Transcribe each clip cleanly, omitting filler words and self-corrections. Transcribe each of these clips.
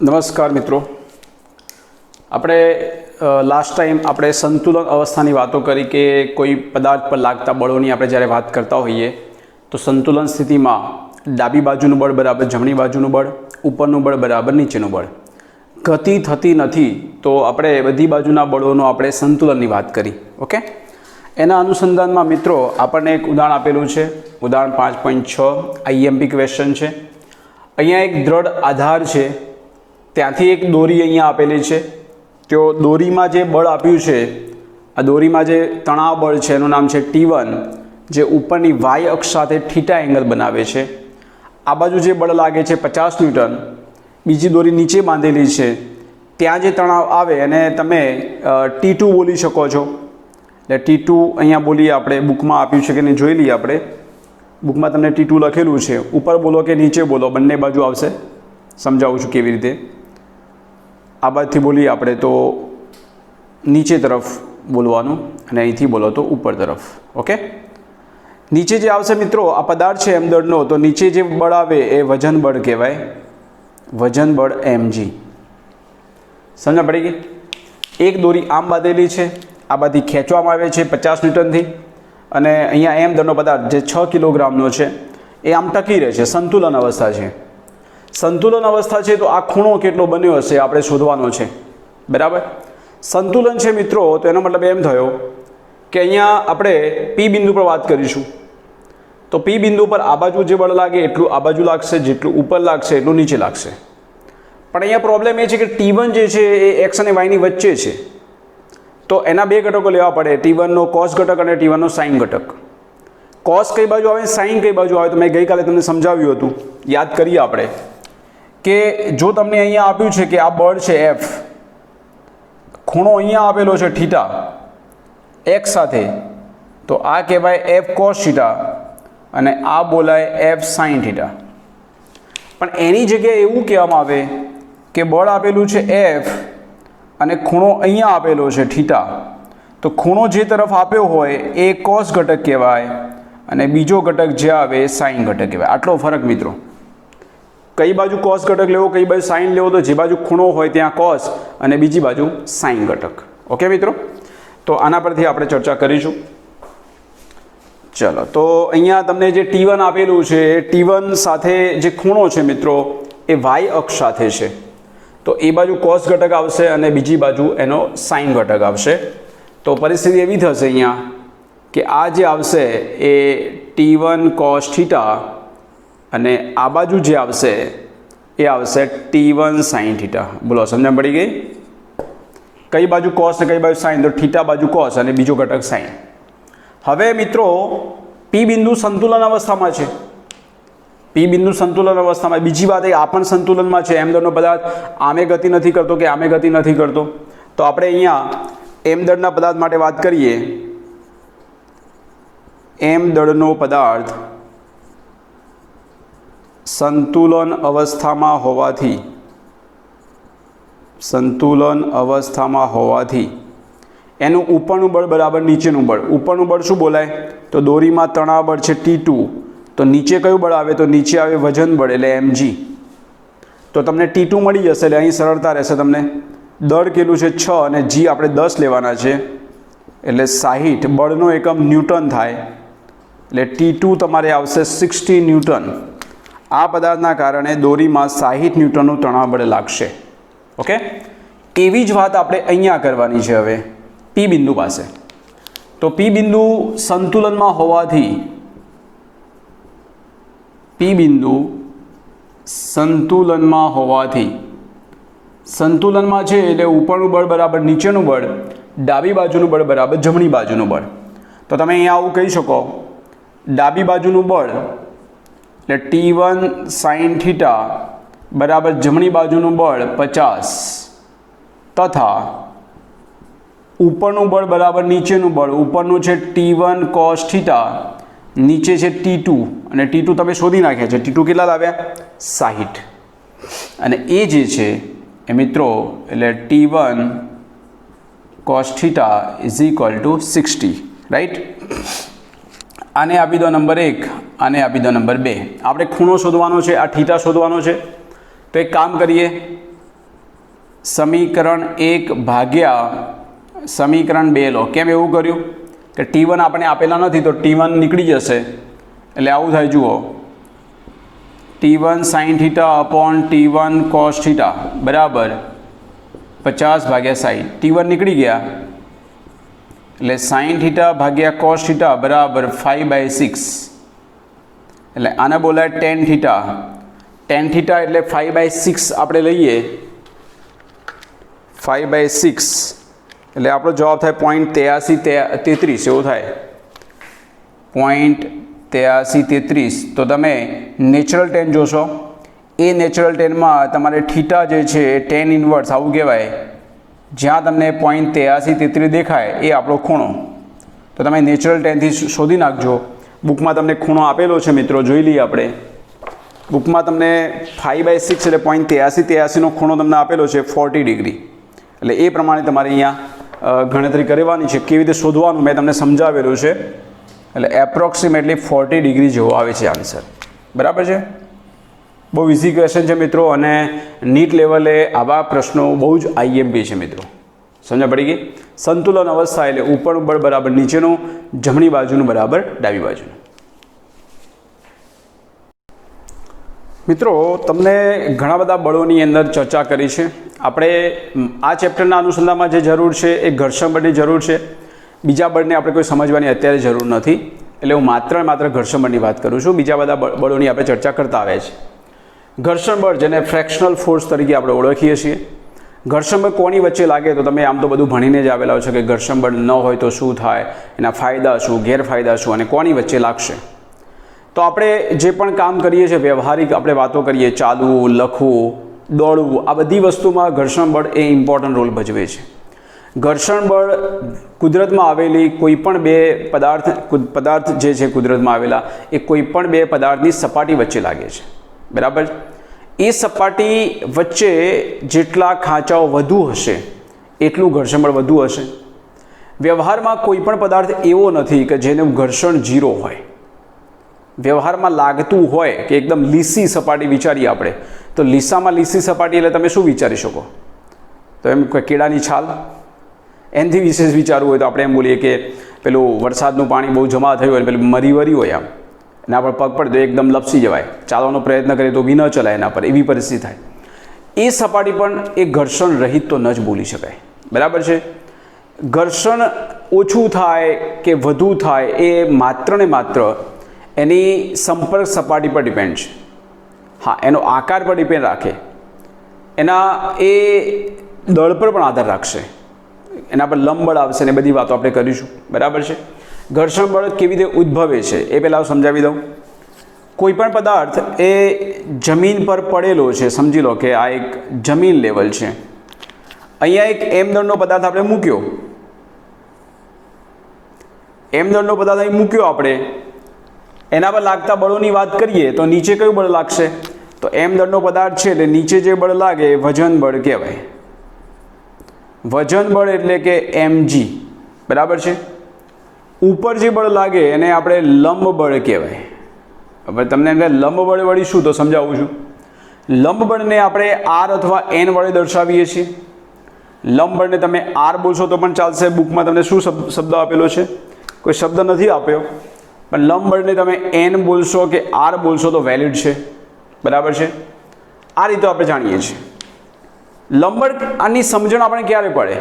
નમસ્કાર મિત્રો, આપણે લાસ્ટ ટાઈમ આપણે સંતુલન અવસ્થાની વાતો કરી કે કોઈ પદાર્થ પર લાગતા બળોની આપણે જ્યારે વાત કરતા હોઈએ તો સંતુલન સ્થિતિમાં ડાબી બાજુનું બળ બરાબર જમણી બાજુનું બળ, ઉપરનું બળ બરાબર નીચેનું બળ. ગતિ થતી નથી તો આપણે બધી બાજુના બળોનો આપણે સંતુલનની વાત કરી. ઓકે, એના અનુસંધાનમાં મિત્રો આપણને એક ઉદાહરણ આપેલું છે. ઉદાહરણ 5.6 IMP ક્વેશ્ચન છે. અહીંયા એક દ્રઢ આધાર છે, ત્યાંથી એક દોરી અહીંયા આપેલી છે. તો દોરીમાં જે બળ આપ્યું છે, આ દોરીમાં જે તણાવ બળ છે એનું નામ છે T1, જે ઉપરની y અક્ષ સાથે થીટા એંગલ બનાવે છે. આ બાજુ જે બળ લાગે છે 50 ન્યૂટન, બીજી દોરી નીચે બાંધેલી છે, ત્યાં જે તણાવ આવે એને તમે T2 બોલી શકો છો. એટલે T2 અહીંયા બોલીએ, આપણે બુકમાં આપ્યું છે કે નહીં જોઈ લઈએ. આપણે બુકમાં તમને T2 લખેલું છે. ઉપર બોલો કે નીચે બોલો, બંને બાજુ આવશે. સમજાવું છું કેવી રીતે. આ બાજુથી બોલીએ આપણે તો નીચે તરફ બોલવાનું અને અહીંથી બોલો તો ઉપર તરફ. ઓકે, નીચે જે આવશે મિત્રો, આ પદાર્થ છે m દળનો, તો નીચે જે બળ આવે એ વજન બળ કહેવાય, વજન બળ mg. સમજ પડી ગઈ? એક દોરી આમ બાંધેલી છે, આ બાજુ ખેંચવામાં આવે છે 50 ન્યૂટનથી, અને અહીંયા m દળનો પદાર્થ જે 6 કિલોગ્રામનો છે એ આમ ટકી રહે છે. સંતુલન અવસ્થા છે. સંતુલન અવસ્થા છે તો આ ખૂણો કેટલો બન્યો હશે આપણે શોધવાનો છે. બરાબર, સંતુલન છે મિત્રો, તો એનો મતલબ એમ થયો કે અહીંયા આપણે P બિંદુ પર વાત કરીશું. તો P બિંદુ પર આ બાજુ જે બળ લાગે એટલું આ બાજુ લાગશે, જેટલું ઉપર લાગશે એટલું નીચે લાગશે. પણ અહીંયા પ્રોબ્લેમ એ છે કે T1 જે છે એ x અને y ની વચ્ચે છે, તો એના બે ઘટકો લેવા પડે, T1 નો cos ઘટક અને T1 નો sin ઘટક. cos કઈ બાજુ આવે, sin કઈ બાજુ આવે, તો મેં ગઈકાલે તમને સમજાવ્યું હતું. યાદ કરીએ આપણે કે જો તમને અહીંયા આપ્યું છે કે આ બળ છે F, ખૂણો અહીંયા આપેલો છે થીટા x સાથે, તો આ કહેવાય F cos થીટા અને આ બોલાય F sin થીટા. પણ એની જગ્યાએ એવું કહેવામાં આવે કે બળ આપેલું છે F અને ખૂણો અહીંયા આપેલો છે થીટા, તો ખૂણો જે તરફ આપ્યો હોય એ cos ઘટક કહેવાય અને બીજો ઘટક જે આવે એ sin ઘટક કહેવાય. આટલો ફરક મિત્રો. કઈ બાજુ cos ઘટક લેવો, કઈ બાજુ sin લેવો, તો જે બાજુ ખૂણો હોય ત્યાં cos અને બીજી બાજુ sin ઘટક. ઓકે મિત્રો, તો આના પરથી આપણે ચર્ચા કરીશું. ચલો, તો અહીંયા તમને જે T1 આપેલું છે, T1 સાથે જે ખૂણો છે મિત્રો એ y અક્ષ સાથે છે, તો એ બાજુ cos ઘટક આવશે અને બીજી બાજુ એનો sin ઘટક આવશે. તો પરિસ્થિતિ એવી થશે અહીંયા કે આ જે આવશે એ T1 cos થીટા અને આ બાજુ જે આવશે એ આવશે T1 sin થીટા. બોલો, સમજણ પડી ગઈ? કઈ બાજુ cos ને કઈ બાજુ sin, તો થીટા બાજુ cos અને બીજો ઘટક sin. હવે મિત્રો P બિંદુ સંતુલન અવસ્થામાં છે. P બિંદુ સંતુલન અવસ્થામાં. બીજી વાત એ આ પણ સંતુલનમાં છે. m દળનો પદાર્થ આમે ગતિ નથી કરતો કે આમે ગતિ નથી કરતો, તો આપણે અહીંયા m દળના પદાર્થ માટે વાત કરીએ. m દળનો પદાર્થ સંતુલન અવસ્થામાં હોવાથી એનું ઉપરનું બળ બરાબર નીચેનું બળ. ઉપરનું બળ શું બોલાય, તો દોરીમાં તણાવ બળ છે T2, તો નીચે કયું બળ આવે, તો નીચે આવે વજન બળ એટલે mg. તો તમને T2 મળી જશે એટલે અહીં સરળતા રહેશે. તમને દળ કેટલું છે 6 અને g આપણે 10 લેવાના છે એટલે 60. બળનો એકમ ન્યૂટન થાય એટલે T2 તમારે આવશે 60 ન્યૂટન. આ પદાર્થના કારણે દોરીમાં 60 ન્યૂટનનું તણાવ બળ લાગશે. ઓકે, એવી જ વાત આપણે અહીંયા કરવાની છે હવે P બિંદુ પાસે. તો P બિંદુ સંતુલનમાં હોવાથી, P બિંદુ સંતુલનમાં છે એટલે ઉપરનું બળ બરાબર નીચેનું બળ, ડાબી બાજુનું બળ બરાબર જમણી બાજુનું બળ. તો તમે અહીંયા આવું કહી શકો, ડાબી બાજુનું બળ એટલે T1 sin થીટા બરાબર જમણી બાજુનું બળ 50 તથા ઉપરનું બળ બરાબર નીચેનું બળ. ઉપરનું છે T1 cos થીટા, નીચે છે T2 અને T2 તમે શોધી નાખ્યા છે. T2 કેટલા લાવ્યા? 60. અને એ જે છે એ મિત્રો એટલે T1 cos theta is equal to 60. Right? આને આપી દો નંબર 1, આને આપી દો નંબર 2. આપણે ખૂણો શોધવાનો છે, આ થીટા શોધવાનો છે. તો એક કામ કરીએ, સમીકરણ 1 ભાગ્યા સમીકરણ 2 લો. કેમ એવું કર્યું કે T1 આપણે આપેલા નથી તો T1 નીકળી જશે, એટલે આવું થાય. જુઓ, T1 sin θ upon T1 cos θ બરાબર 50/60. T1 નીકળી ગયા એટલે sin θ ભાગ્યા cos θ બરાબર 5/6. એટલે આને બોલાય tan θ. tan θ એટલે 5/6 આપણે લઈએ, 5/6 એટલે આપણો જવાબ થાય 0.8333. એવું થાય 0.8333. તો તમે નેચરલ ટેન જોશો, એ નેચરલ ટેનમાં તમારે થીટા જે છે એ ટેન ઇન્વર્સ આવું કહેવાય. જ્યાં તમને 0.8333 દેખાય એ આપણો ખૂણો. તો તમે નેચરલ ટેનથી શોધી નાખજો. બુકમાં તમને ખૂણો આપેલો છે મિત્રો, જોઈ લઈએ આપણે. બુકમાં તમને 5/6 એટલે 0.8333નો ખૂણો તમને આપેલો છે 40 ડિગ્રી. એટલે એ પ્રમાણે તમારે અહીંયા ગણતરી કરવાની છે. કેવી રીતે શોધવાનું મેં તમને સમજાવેલું છે. એટલે એપ્રોક્સિમેટલી 40 ડિગ્રી જેવો આવે છે આન્સર. બરાબર છે? બહુ ઇઝી ક્વેશ્ચન છે મિત્રો, અને નીટ લેવલે આવા પ્રશ્નો બહુ જ આઈએમપી છે મિત્રો. સમજ પડી ગઈ? સંતુલન અવસ્થા એટલે ઉપરનું બળ બરાબર નીચેનું, જમણી બાજુનું બરાબર ડાબી બાજુનું. મિત્રો, તમને ઘણા બધા બળોની અંદર ચર્ચા કરી છે આપણે. આ ચેપ્ટરના અનુસંધાનમાં જે જરૂર છે એ ઘર્ષણ બળની જરૂર છે. બીજા બળને આપણે કોઈ સમજવાની અત્યારે જરૂર નથી, એટલે હું માત્ર ઘર્ષણ બળની વાત કરું છું. બીજા બધા બળોની આપણે ચર્ચા કરતા આવ્યા છીએ. ઘર્ષણ બળ, જેને ફ્રેક્શનલ ફોર્સ તરીકે આપણે ઓળખીએ છીએ. ઘર્ષણ બળ કોની વચ્ચે લાગે તો તમે આમ તો બધું ભણીને જ આવેલા છો કે ઘર્ષણ બળ ન હોય તો શું થાય, એના ફાયદા શું, ગેરફાયદા શું, અને કોની વચ્ચે લાગશે. તો આપણે જે પણ કામ કરીએ છીએ, વ્યવહારિક આપણે વાતો કરીએ, ચાલવું, લખવું, દોડવું, આ બધી વસ્તુમાં ઘર્ષણ બળ એ ઇમ્પોર્ટન્ટ રોલ ભજવે છે. ઘર્ષણ બળ કુદરતમાં આવેલી કોઈપણ બે પદાર્થ જે છે કુદરતમાં આવેલા એ કોઈપણ બે પદાર્થની સપાટી વચ્ચે લાગે છે. બરાબર? એ સપાટી વચ્ચે જેટલા ખાંચાઓ વધુ હશે એટલું ઘર્ષણ બળ વધુ હશે. વ્યવહારમાં કોઈ પણ પદાર્થ એવો નથી કે જેનું ઘર્ષણ 0 હોય. વ્યવહારમાં લાગતું હોય કે એકદમ લીસી સપાટી વિચારીએ આપણે, તો લીસામાં લીસી સપાટી એટલે તમે શું વિચારી શકો? તો એમ કેળાની છાલ. એનાથી વિશેષ વિચારવું હોય તો આપણે એમ બોલીએ કે પેલું વરસાદનું પાણી બહુ જમા થયું હોય, પેલું મરી હોય આમ, એના પર પગ પડે તો એકદમ લપસી જવાય, ચાલવાનો પ્રયત્ન કરીએ તો બી ન ચલાય એના પર, એવી પરિસ્થિતિ થાય. એ સપાટી પણ એ ઘર્ષણ રહિત તો ન જ બોલી શકાય. બરાબર છે? ઘર્ષણ ઓછું થાય કે વધુ થાય એ માત્ર ને માત્ર એની સંપર્ક સપાટી પર ડિપેન્ડ છે. હા, એનો આકાર પર ડિપેન્ડ રાખે, એના એ દળ પર પણ આધાર રાખશે, એના પર લંબ બળ આવશે ને બધી વાતો આપણે કરીશું. બરાબર છે? ઘર્ષણ બળ કેવી રીતે ઉદ્ભવે છે એ પહેલાં સમજાવી દઉં. કોઈ પણ પદાર્થ એ જમીન પર પડેલો છે, સમજી લો કે આ એક જમીન લેવલ છે. અહીંયા એક m દળનો પદાર્થ આપણે મૂક્યો, m દળનો પદાર્થ અહીં મૂક્યો આપણે, એના પર લાગતા બળોની વાત કરીએ તો નીચે કયું બળ લાગશે? તો m દળનો પદાર્થ છે એટલે નીચે જે બળ લાગે એ વજન બળ કહેવાય. વજન બળ એટલે કે mg. બરાબર છે? ઉપર જે બળ લાગે એને આપણે લંબ બળ કહેવાય. હવે તમને લંબ બળ વળી શું તો સમજાવું છું. લંબ બળને આપણે r અથવા n વડે દર્શાવીએ છીએ. લંબ બળને તમે r બોલશો તો પણ ચાલશે. બુકમાં તમને શું શબ્દ આપેલો છે? કોઈ શબ્દ નથી આપ્યો, પણ લંબ બળને તમે n બોલશો કે r બોલશો તો વેલિડ છે. બરાબર છે? આ રીતે આપણે જાણીએ છીએ. લંબ બળ આની સમજણ આપણે ક્યારે પડે?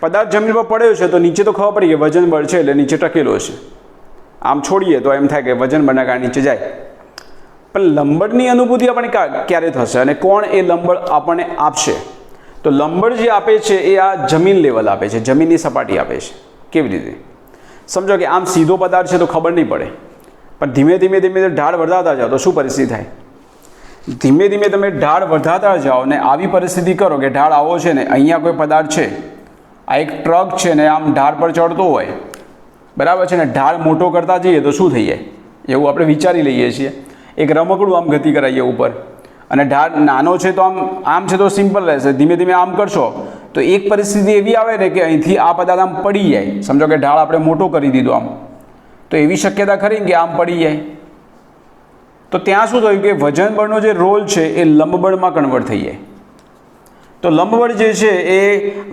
પદાર્થ જમીન પર પડ્યો છે તો નીચે તો ખબર પડી કે વજન બળ છે એટલે નીચે ટકેલો છે. આમ છોડીએ તો એમ થાય કે વજન બળના કારણે નીચે જાય. પણ લંબબળની અનુભૂતિ આપણે ક્યારે થશે અને કોણ એ લંબબળ આપણને આપશે? તો લંબબળ જે આપે છે એ આ જમીન લેવલ આપે છે, જમીનની સપાટી આપે છે. કેવી રીતે? સમજો કે આમ સીધો પદાર્થ છે તો ખબર નહીં પડે, પણ ધીમે ધીમે ઢાળ વધારતા જાઓ તો શું પરિસ્થિતિ થાય? ધીમે ધીમે તમે ઢાળ વધારતા જાઓ ને આવી પરિસ્થિતિ કરો કે ઢાળ આવો છે ને અહીંયા કોઈ પદાર્થ છે, આ એક ટ્રક છે ને આમ ઢાળ પર ચડતો હોય, બરાબર છે ને, ઢાળ મોટો કરતા જઈએ તો શું થઈ જાય? એવું આપણે વિચારી લઈએ છીએ. એક રમકડું આમ ગતિ કરાવીએ ઉપર, અને ઢાળ નાનો છે તો આમ છે તો સિમ્પલ રહેશે. ધીમે ધીમે આમ કરશો તો એક પરિસ્થિતિ એવી આવે ને કે અહીંથી આ પદાર્થ આમ પડી જાય. સમજો કે ઢાળ આપણે મોટો કરી દીધો આમ, તો એવી શક્યતા ખરી કે આમ પડી જાય. તો ત્યાં શું થયું કે વજન બળનો જે રોલ છે એ લંબ બળમાં કન્વર્ટ થઈ જાય. તો લંબ બળ જે છે એ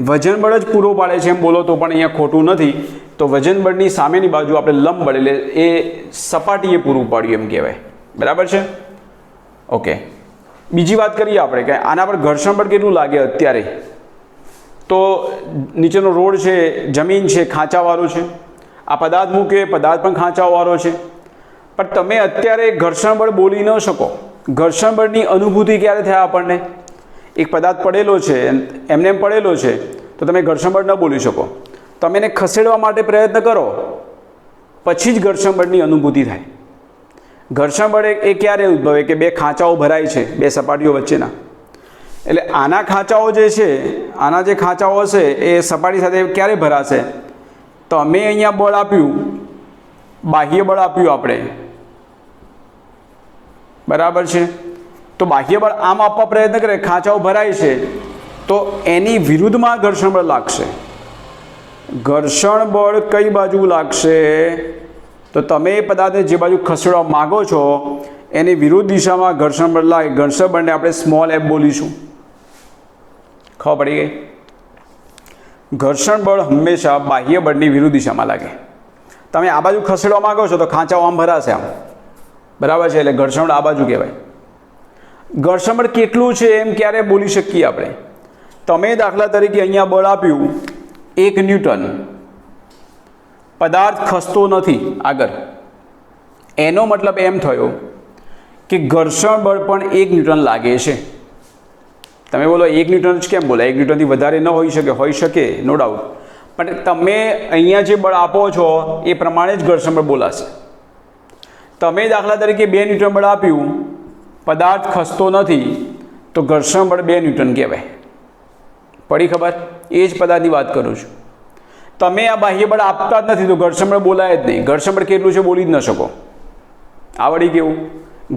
વજન બળ જ પૂરો પાડે છે એમ બોલો તો પણ અહીંયા ખોટું નથી. તો વજન બળની સામેની બાજુ આપણે લંબ બળ એટલે એ સપાટીએ પૂરું પાડ્યું એમ કહેવાય. બરાબર છે? ઓકે. બીજી વાત કરીએ આપણે કે આના પર ઘર્ષણ બળ કેટલું લાગે અત્યારે. તો નીચેનો રોડ છે, જમીન છે, ખાંચાવાળો છે. આ પદાર્થ મૂકે, પદાર્થ પણ ખાંચાવાળો છે. પણ તમે અત્યારે ઘર્ષણ બળ બોલી ન શકો. ઘર્ષણ બળની અનુભૂતિ ક્યારે થાય આપણને? એક પદાર્થ પડેલો છે, એમને એમ પડેલો છે, તો તમે ઘર્ષણ બળ ન બોલી શકો. તમે એને ખસેડવા માટે પ્રયત્ન કરો પછી જ ઘર્ષણ બળની અનુભૂતિ થાય. ઘર્ષણ બળ એ ક્યારે ઉદ્ભવે કે બે ખાંચાઓ ભરાય છે, બે સપાટીઓ વચ્ચેના. એટલે આના ખાંચાઓ જે છે, આના જે ખાંચાઓ હશે એ સપાટી સાથે ક્યારે ભરાશે? તો અમે અહીંયા બળ આપ્યું, બાહ્ય બળ આપ્યું આપણે. બરાબર છે? તો બાહ્ય બળ આમ આપવા પ્રયત્ન કરે, ખાંચાઓ ભરાય છે, તો એની વિરુદ્ધમાં ઘર્ષણ બળ લાગશે. ઘર્ષણ બળ કઈ બાજુ લાગશે? તો તમે એ પદાર્થને જે બાજુ ખસેડવા માગો છો એની વિરુદ્ધ દિશામાં ઘર્ષણ બળ લાગે. ઘર્ષણ બળને આપણે સ્મોલ એફ બોલીશું. ખબર પડી ગઈ? ઘર્ષણ બળ હંમેશા બાહ્ય બળની વિરુદ્ધ દિશામાં લાગે. તમે આ બાજુ ખસેડવા માગો છો તો ખાંચાઓ આમ ભરાશે આમ. બરાબર છે? એટલે ઘર્ષણ બળ આ બાજુ કહેવાય. ઘર્ષણ બળ કેટલું છે એમ ક્યારે બોલી શકીએ આપણે? તમે દાખલા તરીકે અહીંયા બળ આપ્યું 1 ન્યૂટન, પદાર્થ ખસતો નથી આગળ. એનો મતલબ એમ થયો કે ઘર્ષણ બળ પણ 1 ન્યૂટન લાગે છે. તમે બોલો 1 ન્યૂટન જ કેમ બોલા? 1 ન્યૂટનથી વધારે ન હોઈ શકે? હોઈ શકે, નો ડાઉટ. પણ તમે અહીંયા જે બળ આપો છો એ પ્રમાણે જ ઘર્ષણ બળ બોલાશે. તમે દાખલા તરીકે 2 ન્યૂટન બળ આપ્યું, પદાર્થ ખસતો નથી, તો ઘર્ષણ બળ 2 ન્યૂટન કહેવાય. પડી ખબર? એ જ પદાર્થની વાત કરું છું. તમે આ બાહ્ય બળ આપતા જ નથી તો ઘર્ષણ બળ બોલાય જ નહીં. ઘર્ષણ બળ કેટલું છે બોલી જ ન શકો. આવડી કેવું?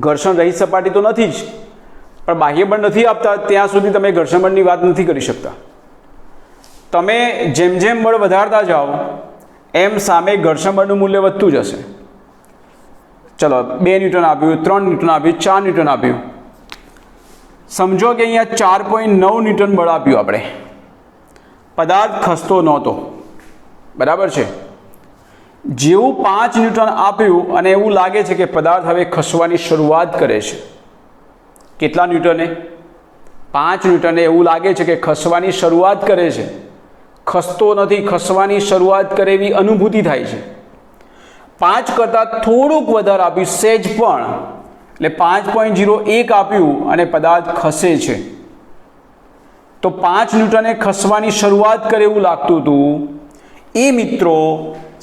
ઘર્ષણ રહિત સપાટી તો નથી જ, પણ બાહ્ય બળ નથી આપતા ત્યાં સુધી તમે ઘર્ષણ બળની વાત નથી કરી શકતા. તમે જેમ જેમ બળ વધારતા જાઓ એમ સામે ઘર્ષણ બળનું મૂલ્ય વધતું જશે. ચલો 2 ન્યૂટન આપ્યું, 3 ન્યૂટન આપ્યું, 4 ન્યૂટન આપ્યું. સમજો કે અહીંયા 4.9 ન્યૂટન બળ આપ્યું આપણે. પદાર્થ ખસતો નહોતો. બરાબર છે? જેવું 5 ન્યૂટન આપ્યું અને એવું લાગે છે કે પદાર્થ હવે ખસવાની શરૂઆત કરે છે. કેટલા ન્યૂટને? 5 ન્યૂટને એવું લાગે છે કે ખસવાની શરૂઆત કરે છે. ખસતો નથી, ખસવાની શરૂઆત કરે એવી અનુભૂતિ થાય છે. 5 કરતાં થોડુંક વધારે આપ્યું, સહેજ પણ, એટલે 5.01 આપ્યું અને પદાર્થ ખસે છે. તો 5 ન્યૂટને ખસવાની શરૂઆત કરે એવું લાગતું હતું. એ મિત્રો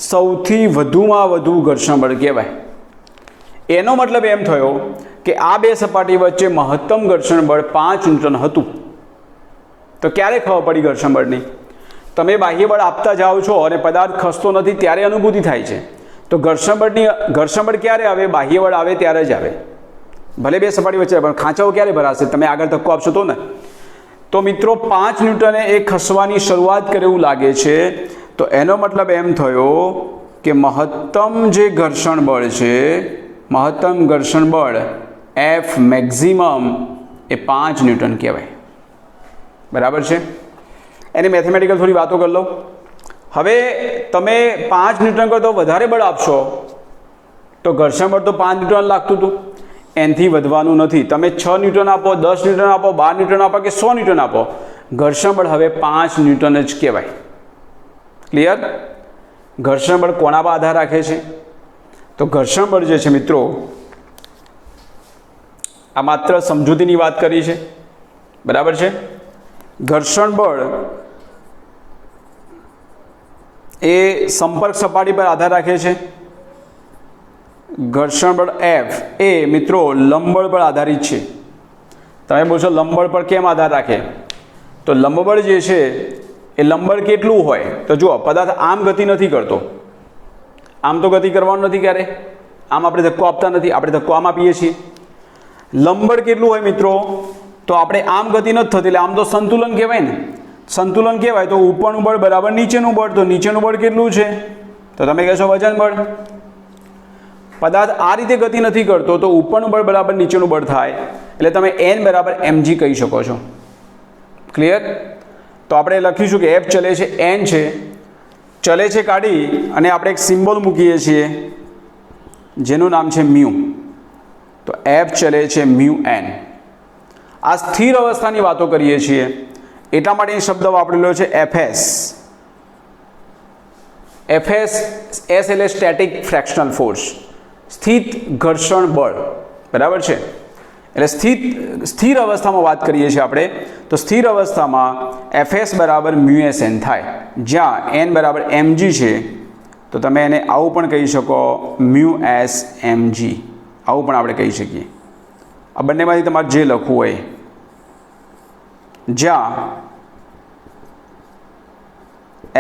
સૌથી વધુમાં વધુ ઘર્ષણ બળ કહેવાય. એનો મતલબ એમ થયો કે આ બે સપાટી વચ્ચે મહત્તમ ઘર્ષણ બળ 5 ન્યૂટન હતું. તો ક્યારે ખબર પડી ઘર્ષણ બળની? તમે બાહ્ય બળ આપતા જાઓ છો અને પદાર્થ ખસતો નથી ત્યારે અનુભૂતિ થાય છે. તો ઘર્ષણ બળ ક્યારે આવે? બાહ્ય બળ આવે ત્યારે જ આવે. ભલે બે સપાટી વચ્ચે, પણ ખાંચાઓ ક્યારે ભરાશે? તમે આગળ ધક્કો આપશો તો ને. તો મિત્રો 5 ન્યૂટને એ ખસવાની શરૂઆત કરે એવું લાગે છે. તો એનો મતલબ એમ થયો કે મહત્તમ જે ઘર્ષણ બળ છે, મહત્તમ ઘર્ષણ બળ એફ મેક્સિમમ એ 5 ન્યૂટન કહેવાય. બરાબર છે? એની મેથેમેટિકલ થોડી વાતો કરી લો. હવે તમે 5 ન્યૂટન કરતો વધારે બળ આપશો તો ઘર્ષણ બળ તો 5 ન્યૂટન લાગતું હતું. એનાથી વધવાનું નથી. તમે 6 ન્યૂટન આપો, 10 ન્યૂટન આપો, 12 ન્યૂટન આપો કે 100 ન્યૂટન આપો, ઘર્ષણ બળ હવે 5 ન્યૂટન જ કહેવાય. ક્લિયર? ઘર્ષણ બળ કોના પર આધાર રાખે છે? તો ઘર્ષણ બળ જે છે મિત્રો, આ માત્ર સમજૂતીની વાત કરી છે. બરાબર છે? ઘર્ષણ બળ એ સંપર્ક સપાટી પર આધાર રાખે છે. ઘર્ષણ બળ એફ એ મિત્રો લંબ બળ પર આધારિત છે. તમે બોલશો લંબ બળ પર કેમ આધાર રાખે? તો લંબ બળ જે છે એ લંબ બળ કેટલું હોય? તો જુઓ, પદાર્થ આમ ગતિ નથી કરતો. આમ તો ગતિ કરવાનું નથી ક્યારે. આમ આપણે ધક્કો આપતા નથી, આપણે ધક્કો આમ આપીએ છીએ. લંબ બળ કેટલું હોય મિત્રો? તો આપણે આમ ગતિ નથી થતી, એટલે આમ તો સંતુલન કહેવાય ને. સંતુલન કહેવાય તો ઉપરનું બળ બરાબર નીચેનું બળ. તો નીચેનું બળ કેટલું છે? તો તમે કહેશો વજન બળ. પદાર્થ આ રીતે ગતિ નથી કરતો તો ઉપરનું બળ બરાબર નીચેનું બળ થાય, એટલે તમે n બરાબર mg કહી શકો છો. ક્લિયર? તો આપણે લખીશું કે એફ ચલે છે એન છે, ચલે છે કાઢી અને આપણે એક સિમ્બોલ મૂકીએ છીએ જેનું નામ છે મ્યુ. તો એફ ચલે છે મ્યુ એન. આ સ્થિર અવસ્થાની વાતો કરીએ છીએ એટલા માટે એ શબ્દ વાપરેલો છે એફએસ. એફએસ એસ એટલે સ્ટેટિક ફ્રેક્શનલ ફોર્સ, સ્થિત ઘર્ષણ બળ, બરાબર છે. એટલે સ્થિર અવસ્થામાં વાત કરીએ છીએ આપણે, તો સ્થિર અવસ્થામાં એફએસ બરાબર મ્યુ એસ એન થાય, જ્યાં એન બરાબર mg છે. તો તમે એને આવું પણ કહી શકો, મ્યુ એસ mg, આવું પણ આપણે કહી શકીએ. આ બંનેમાંથી તમારે જે લખવું હોય, જ્યાં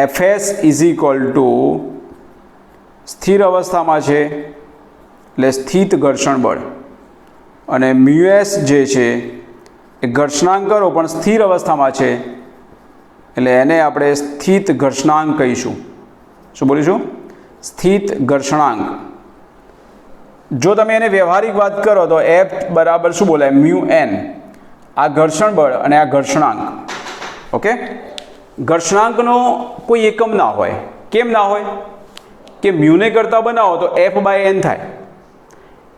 એફએસ ઇઝ ઇક્વલ ટુ સ્થિર અવસ્થામાં છે એટલે સ્થિત ઘર્ષણ બળ, અને મ્યુએસ જે છે એ ઘર્ષણાંક કરો પણ સ્થિર અવસ્થામાં છે એટલે એને આપણે સ્થિત ઘર્ષણાંક કહીશું. શું બોલીશું? સ્થિત ઘર્ષણાંક. જો તમે એને વ્યવહારિક વાત કરો તો એફ બરાબર શું બોલાય? Mu N. આ ઘર્ષણ બળ અને આ ઘર્ષણાંક. ઓકે, ઘર્ષણાંકનો કોઈ એકમ ના હોય. કેમ ના હોય? કે મ્યુને કરતાં બનાવો તો એફ બાય એન થાય.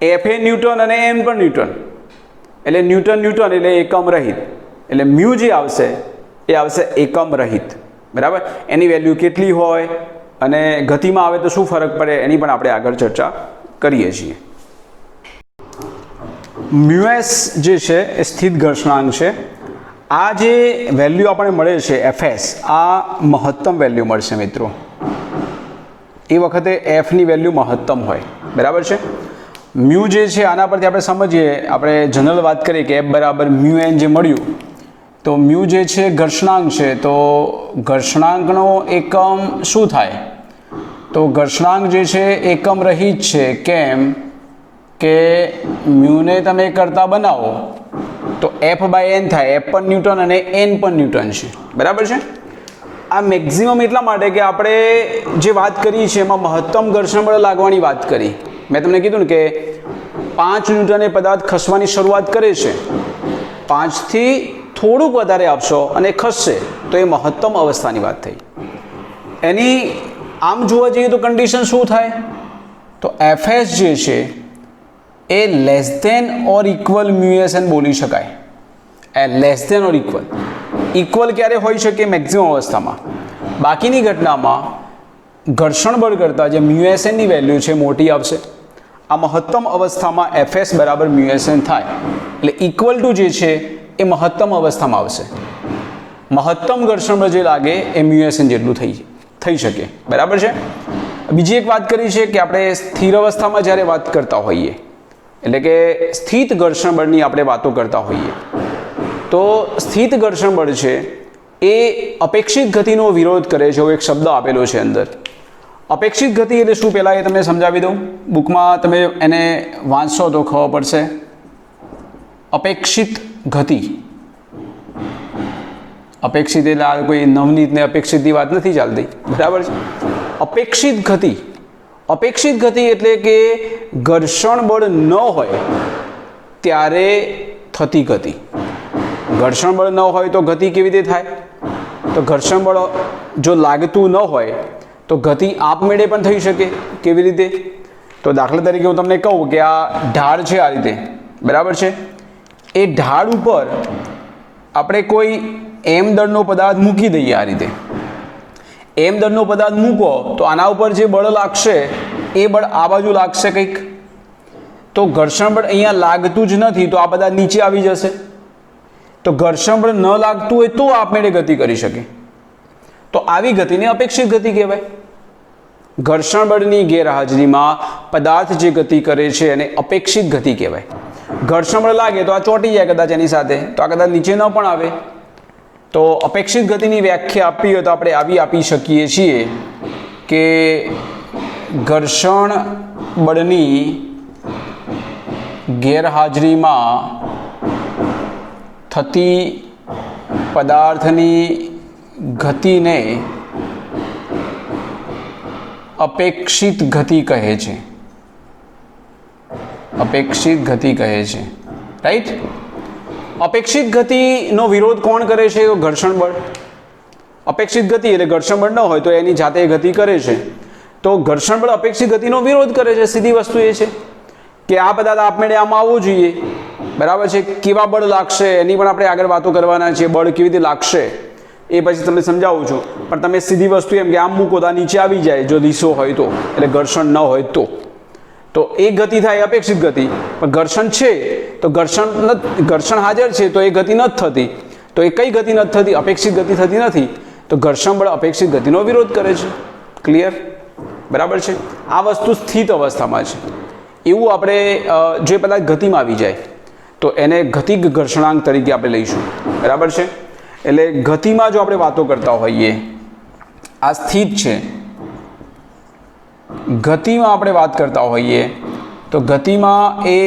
એફ એ ન્યૂટન અને એન પણ ન્યૂટન, એટલે ન્યૂટન એટલે એકમ રહિત. એટલે મ્યુ જે આવશે એ આવશે એકમ રહિત, બરાબર. એની વેલ્યુ કેટલી હોય અને ગતિમાં આવે તો શું ફરક પડે એની પણ આપણે આગળ ચર્ચા કરીએ છીએ. મ્યુએસ જે છે એ સ્થિત ઘર્ષણાંક છે. આ જે વેલ્યુ આપણને મળે છે એફએસ, આ મહત્તમ વેલ્યુ મળશે મિત્રો. એ વખતે એફની વેલ્યુ મહત્તમ હોય, બરાબર છે. મ્યુ જે છે આના પરથી આપણે સમજીએ, આપણે જનરલ વાત કરીએ કે એફ બરાબર મ્યુ એન જે મળ્યું, તો મ્યુ જે છે ઘર્ષણાંક છે, તો ઘર્ષણાંકનો એકમ શું થાય? તો ઘર્ષણાંક જે છે એકમ રહિત છે. કેમ કે મ્યુને તમે કરતા બનાવો તો એફ બાય એન થાય. એફ પણ ન્યૂટન અને એન પણ ન્યૂટન છે, બરાબર છે. આ મેક્સિમમ એટલા માટે કે આપણે જે વાત કરી છે એમાં મહત્તમ ઘર્ષણ બળ લાગવાની વાત કરી. મેં તમને કીધું ને કે 5 ન્યૂટને પદાર્થ ખસવાની શરૂઆત કરે છે, 5થી થોડુંક વધારે આપશો અને ખસશે તો એ મહત્તમ અવસ્થાની વાત થઈ. એની આમ જોવા જઈએ તો કન્ડિશન શું થાય? તો એફએસ જે છે એ less than or equal mu S N બોલી શકાય. એ less than or equal. Equal ક્યારે હોઈ શકે? મેક્સિમમ અવસ્થામાં. બાકીની ઘટનામાં ઘર્ષણ બળ કરતાં જે મ્યુએસ એનની વેલ્યુ છે મોટી આવશે. આ મહત્તમ અવસ્થામાં એફએસ બરાબર મ્યુએસ એન થાય એટલે ઇક્વલ ટુ જે છે એ મહત્તમ અવસ્થામાં આવશે. મહત્તમ ઘર્ષણ બળ જે લાગે એ મ્યુએસ એન જેટલું થઈ શકે, બરાબર છે. બીજી એક વાત કરી છે કે આપણે સ્થિર અવસ્થામાં જ્યારે વાત કરતા હોઈએ, એટલે કે સ્થિત ઘર્ષણ બળની આપણે વાતો કરતા હોઈએ, તો સ્થિત ઘર્ષણ બળ છે એ અપેક્ષિત ગતિનો વિરોધ કરે છે. એવો એક શબ્દ આપેલો છે અંદર. અપેક્ષિત ગતિ એટલે શું? પહેલાં એ તમને સમજાવી દઉં. બુકમાં તમે એને વાંચશો તો ખબર પડશે. અપેક્ષિત ગતિ, અપેક્ષિત એટલે આ કોઈ નવનીત ને અપેક્ષિતની વાત નથી ચાલતી, બરાબર છે. અપેક્ષિત ગતિ, અપેક્ષિત ગતિ એટલે કે ઘર્ષણ બળ ન હોય ત્યારે થતી ગતિ. ઘર્ષણ બળ ન હોય તો ગતિ કેવી રીતે થાય? તો ઘર્ષણ બળ જો લાગતું ન હોય તો ગતિ આપમેળે પણ થઈ શકે. કેવી રીતે? તો દાખલા તરીકે હું તમને કહું કે આ ઢાળ છે, આ રીતે, બરાબર છે. એ ઢાળ ઉપર આપણે કોઈ એમ દળનો પદાર્થ મૂકી દઈએ. આ રીતે એમ દળનો પદાર્થ મૂકો તો આના ઉપર જે બળ લાગશે એ બળ આ બાજુ લાગશે કંઈક. તો ઘર્ષણ બળ અહીંયા લાગતું જ નથી તો આ પદાર્થ નીચે આવી જશે. તો ઘર્ષણ બળ ન લાગતું હોય તો આપમેળે ગતિ કરી શકે. તો આવી ગતિને અપેક્ષિત ગતિ કહેવાય. ઘર્ષણ બળની ગેરહાજરીમાં પદાર્થ જે ગતિ કરે છે એને અપેક્ષિત ગતિ કહેવાય. ઘર્ષણ બળ લાગે તો આ ચોંટી જાય કદાચ એની સાથે, તો આ કદાચ નીચે ન પણ આવે. તો અપેક્ષિત ગતિની વ્યાખ્યા આપવી હોય તો આપણે આવી આપી શકીએ છીએ કે ઘર્ષણ બળની ગેરહાજરીમાં થતી પદાર્થની ગતિને અપેક્ષિત ગતિ કહે છે. અપેક્ષિત ગતિ કહે છે, રાઈટ. અપેક્ષિત ગતિનો વિરોધ કોણ કરે છે? ઘર્ષણ બળ. અપેક્ષિત ગતિ એટલે ઘર્ષણ બળ ન હોય તો એની જાતે ગતિ કરે છે, તો ઘર્ષણ બળ અપેક્ષિત ગતિનો વિરોધ કરે છે. સીધી વસ્તુ એ છે કે આ પદાર્થ આપમેળે આમાં આવવું જોઈએ, બરાબર છે. કેવા બળ લાગશે એની પણ આપણે આગળ વાતો કરવાના છે. બળ કેવી રીતે લાગશે એ પછી તમને સમજાવું છું, પણ તમે સીધી વસ્તુ એમ કે આમ મૂકો તો નીચે આવી જાય જો દિશો હોય તો, એટલે ઘર્ષણ ન હોય તો એ ગતિ થાય અપેક્ષિત ગતિ. પણ ઘર્ષણ છે તો ઘર્ષણ હાજર છે તો એ ગતિ નથી થતી. તો એ કઈ ગતિ નથી થતી? અપેક્ષિત ગતિ થતી નથી. તો ઘર્ષણ બળ અપેક્ષિત ગતિનો વિરોધ કરે છે. ક્લિયર? બરાબર છે. આ વસ્તુ સ્થિત અવસ્થામાં છે. એવું આપણે જે પદાર્થ ગતિમાં આવી જાય તો એને ગતિક ઘર્ષણાંક તરીકે આપણે લઈશું. બરાબર છે. એટલે ગતિમાં જો આપણે વાતો કરતા હોઈએ, આ સ્થિત છે, ગતિમાં આપણે વાત કરતા હોઈએ તો ગતિમાં એ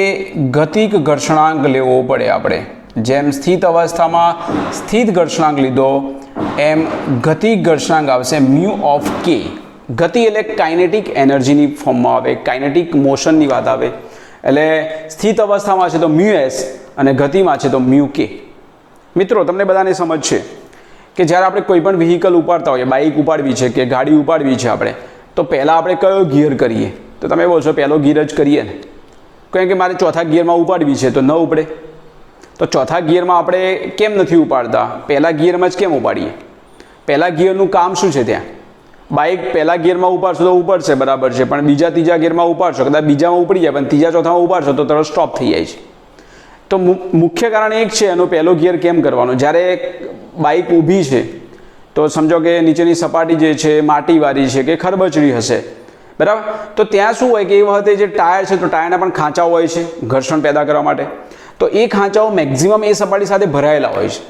ગતિક ઘર્ષણાંક લેવો પડે આપણે. જેમ સ્થિત અવસ્થામાં સ્થિત ઘર્ષણાંક લીધો એમ ગતિક ઘર્ષણાંક આવશે મ્યુ ઓફ કે. ગતિ એટલે કાઇનેટિક એનર્જીની ફોર્મમાં આવે, કાઇનેટિક મોશનની વાત આવે. એટલે સ્થિત અવસ્થામાં છે તો મ્યુ એસ અને ગતિમાં છે તો મ્યુ કે. મિત્રો તમને બધાને સમજ છે કે જ્યારે આપણે કોઈ પણ વ્હીકલ ઉપાડતા હોઈએ, બાઇક ઉપાડવી છે કે ગાડી ઉપાડવી છે આપણે, તો પહેલાં આપણે કયો ગિયર કરીએ? તો તમે બોલશો પહેલો ગિયર જ કરીએ ને, કારણ કે મારે ચોથા ગિયરમાં ઉપાડવી છે તો ન ઉપડે. તો ચોથા ગિયરમાં આપણે કેમ નથી ઉપાડતા? પહેલા ગિયરમાં જ કેમ ઉપાડીએ? પહેલા ગિયરનું કામ શું છે? ત્યાં બાઇક પહેલા ગિયરમાં ઉપાડશો તો ઉપડશે, બરાબર છે, પણ બીજા ત્રીજા ગિયરમાં ઉપાડશો, કદાચ બીજામાં ઉપડી જાય પણ ત્રીજા ચોથામાં ઉપાડશો તો તરત સ્ટોપ થઈ જાય છે. તો મુખ્ય કારણ એક છે એનો પહેલો ગિયર કેમ કરવાનો. જ્યારે બાઇક ઊભી છે તો સમજો કે નીચેની સપાટી જે છે માટીવાળી છે કે ખરબચડી હશે, બરાબર, તો ત્યાં શું હોય કે એ વખતે જે ટાયર છે તો ટાયરના પણ ખાંચાઓ હોય છે ઘર્ષણ પેદા કરવા માટે. તો એ ખાંચાઓ મેક્ઝિમમ એ સપાટી સાથે ભરાયેલા હોય છે.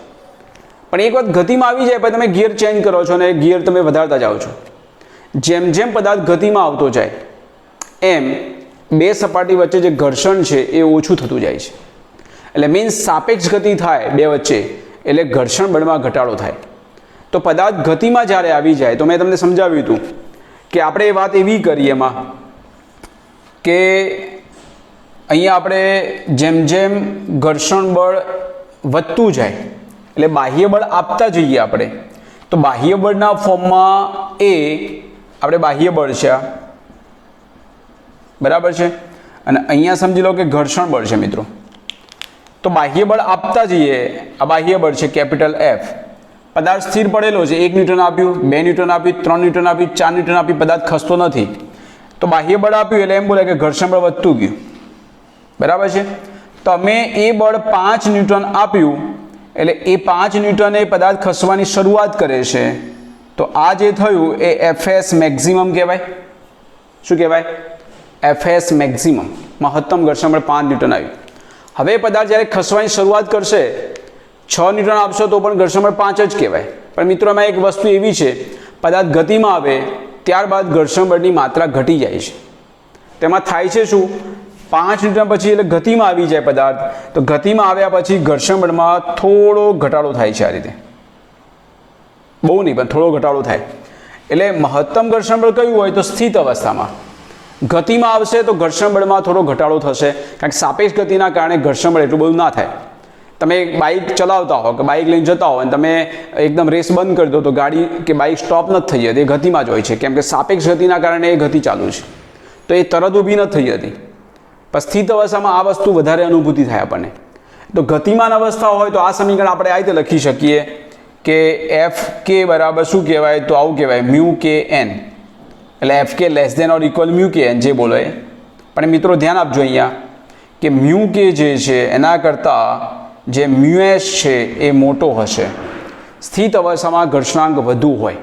પણ એક વખત ગતિમાં આવી જાય પછી તમે ગિયર ચેન્જ કરો છો અને ગિયર તમે વધારતા જાઓ છો. જેમ જેમ પદાર્થ ગતિમાં આવતો જાય એમ બે સપાટી વચ્ચે જે ઘર્ષણ છે એ ઓછું થતું જાય છે. એટલે મીન્સ સાપેક્ષ ગતિ થાય બે વચ્ચે એટલે ઘર્ષણ બળમાં ઘટાડો થાય. તો પદાર્થ ગતિમાં જ્યારે આવી જાય તો મેં તમને સમજાવ્યું હતું કે આપણે એ વાત એવી કરીએ એમાં કે અહીંયા આપણે જેમ જેમ ઘર્ષણ બળ વધતું જાય એટલે બાહ્ય બળ આપતા જઈએ આપણે, તો બાહ્ય બળના ફોર્મમાં એ આપણે બાહ્ય બળ છે આ, બરાબર છે, અને અહીંયા સમજી લો કે ઘર્ષણ બળ છે મિત્રો. તો બાહ્ય બળ આપતા જઈએ, આ બાહ્ય બળ છે કેપિટલ એફ. પદાર્થ સ્થિર પડેલો છે, 1 ન્યૂટન આપ્યું, 2 ન્યૂટન આપ્યું, 3 ન્યૂટન આપ્યું, 4 ન્યૂટન આપ્યું, પદાર્થ ખસતો નથી. તો બાહ્ય બળ આપ્યું એટલે એમ બોલે કે ઘર્ષણ બળ વધતું ગયું, બરાબર છે. તો અમે એ બળ 5 ન્યૂટન આપ્યું એટલે એ 5 ન્યૂટને પદાર્થ ખસવાની શરૂઆત કરે છે. તો આ જે થયું એ એફએસ મેક્સિમમ કહેવાય. શું કહેવાય? એફએસ મેક્સિમમ, મહત્તમ ઘર્ષણ બળ 5 ન્યૂટન આવ્યું. હવે પદાર્થ જ્યારે ખસવાની શરૂઆત કરશે 6 ન્યૂટન આપશો તો પણ ઘર્ષણ બળ 5 જ કહેવાય. પણ મિત્રો એમાં એક વસ્તુ એવી છે, પદાર્થ ગતિમાં આવે ત્યારબાદ ઘર્ષણ બળની માત્રા ઘટી જાય છે. તેમાં થાય છે શું? 5 ન્યૂટન પછી એટલે ગતિમાં આવી જાય પદાર્થ, તો ગતિમાં આવ્યા પછી ઘર્ષણ બળમાં થોડો ઘટાડો થાય છે. આ રીતે બહુ નહીં પણ થોડો ઘટાડો થાય. એટલે મહત્તમ ઘર્ષણ બળ કયું હોય? તો સ્થિત અવસ્થામાં. ગતિમાં આવશે તો ઘર્ષણ બળમાં થોડો ઘટાડો થશે, કારણ કે સાપેક્ષ ગતિના કારણે ઘર્ષણ બળ એટલું બધું ના થાય. તમે બાઇક ચલાવતા હો કે બાઇક લઈને જતા હો અને તમે એકદમ રેસ બંધ કરી દો તો ગાડી કે બાઇક સ્ટોપ નથી થઈ જતી, એ ગતિમાં જ હોય છે, કેમ કે સાપેક્ષ ગતિના કારણે એ ગતિ ચાલુ છે, તો એ તરત ઊભી નથી થઈ જતી. પણ સ્થિત અવસ્થામાં આ વસ્તુ વધારે અનુભૂતિ થાય આપણને. તો ગતિમાન અવસ્થા હોય તો આ સમીકરણ આપણે આ રીતે લખી શકીએ કે એફ કે બરાબર શું કહેવાય? તો આવું કહેવાય મ્યુ કે એન. એટલે F K less than or equal mu K N જે બોલો એ. પણ મિત્રો ધ્યાન આપજો અહીંયા કે મ્યુ કે જે છે એના કરતાં જે મ્યુ એસ છે એ મોટો હશે. સ્થિત અવસ્થામાં ઘર્ષણાંક વધુ હોય.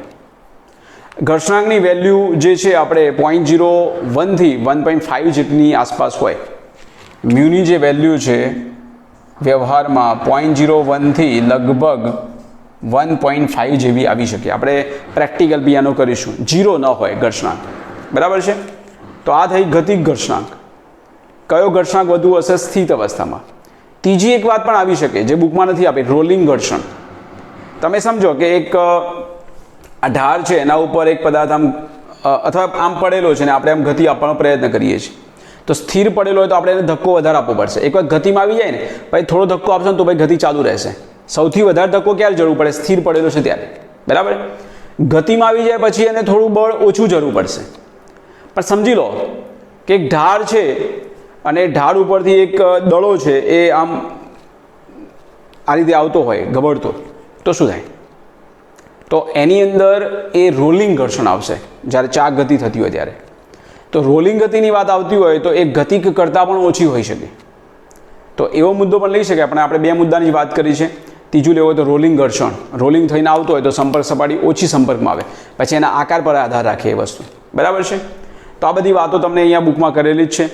ઘર્ષણાંકની વેલ્યુ જે છે આપણે 0.01 થી 1.5 જેટલી આસપાસ હોય. મ્યુની જે વેલ્યુ છે વ્યવહારમાં 0.01 થી લગભગ 1.5 જેવી આવી શકે. આપણે પ્રેક્ટિકલ બી આનો કરીશું. 0 ન હોય ઘર્ષણાંક, બરાબર છે. તો આ થઈ ગતિક ઘર્ષણાંક. કયો ઘર્ષણાંક વધુ હશે? સ્થિત અવસ્થામાં. ત્રીજી એક વાત પણ આવી શકે જે બુકમાં નથી આપી, રોલિંગ ઘર્ષણ. તમે સમજો કે એક આ ઢાર છે એના ઉપર એક પદાર્થ આમ અથવા આમ પડેલો છે ને આપણે આમ ગતિ આપવાનો પ્રયત્ન કરીએ છીએ, તો સ્થિર પડેલો હોય તો આપણે એને ધક્કો વધારે આપવો પડશે. એકવાર ગતિમાં આવી જાય ને ભાઈ થોડો ધક્કો આપશો ને તો ભાઈ ગતિ ચાલુ રહેશે. સૌથી વધારે ધક્કો ક્યારે જરૂર પડે? સ્થિર પડેલો છે ત્યારે. બરાબર. ગતિમાં આવી જાય પછી એને થોડું બળ ઓછું જરૂર પડશે. પણ સમજી લો કે એક ઢાળ છે અને ઢાળ ઉપરથી એક દડો છે એ આમ આ રીતે આવતો હોય ગબડતો, તો શું થાય? તો એની અંદર એ રોલિંગ ઘર્ષણ આવશે જ્યારે ચાક ગતિ થતી હોય ત્યારે. તો રોલિંગ ગતિની વાત આવતી હોય તો એ ગતિ કરતાં પણ ઓછી હોઈ શકે. તો એવો મુદ્દો પણ લઈ શકે. આપણે બે મુદ્દાની જ વાત કરી છે. ત્રીજું લેવું હોય તો રોલિંગ ઘર્ષણ. રોલિંગ થઈને આવતો હોય તો સંપર્ક સપાટી ઓછી સંપર્કમાં આવે, પછી એના આકાર પર આધાર રાખે એ વસ્તુ. બરાબર છે. તો આ બધી વાતો તમને અહીંયા બુકમાં કરેલી જ છે.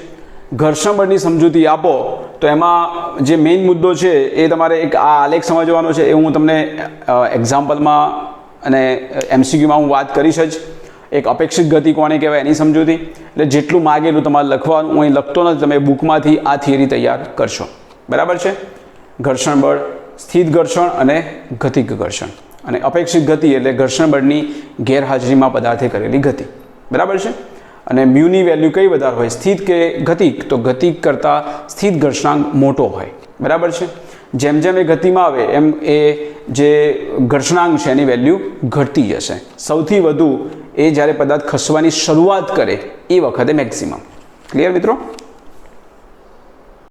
ઘર્ષણ બળની સમજૂતી આપો તો એમાં જે મેઇન મુદ્દો છે એ તમારે એક આ આલેખ સમજવાનો છે. એ હું તમને એક્ઝામ્પલમાં અને MCQમાં હું વાત કરીશ જ. એક અપેક્ષિત ગતિ કોને કહેવાય એની સમજૂતી. એટલે જેટલું માગેલું તમારે લખવાનું, હું અહીં લખતો નથી, તમે બુકમાંથી આ થિયરી તૈયાર કરશો. બરાબર છે. ઘર્ષણ બળ, સ્થિત ઘર્ષણ અને ગતિક ઘર્ષણ. અને અપેક્ષિત ગતિ એટલે ઘર્ષણ બળની ગેરહાજરીમાં પદાર્થે કરેલી ગતિ. બરાબર છે. અને મ્યુની વેલ્યુ કઈ વધારે હોય, સ્થિત કે ગતિક? તો ગતિક કરતાં સ્થિત ઘર્ષણાંક મોટો હોય. બરાબર છે. જેમ જેમ એ ગતિમાં આવે એમ એ જે ઘર્ષણાંક છે એની વેલ્યુ ઘટતી જશે. સૌથી વધુ એ જ્યારે પદાર્થ ખસવાની શરૂઆત કરે એ વખતે મેક્સિમમ. ક્લિયર મિત્રો?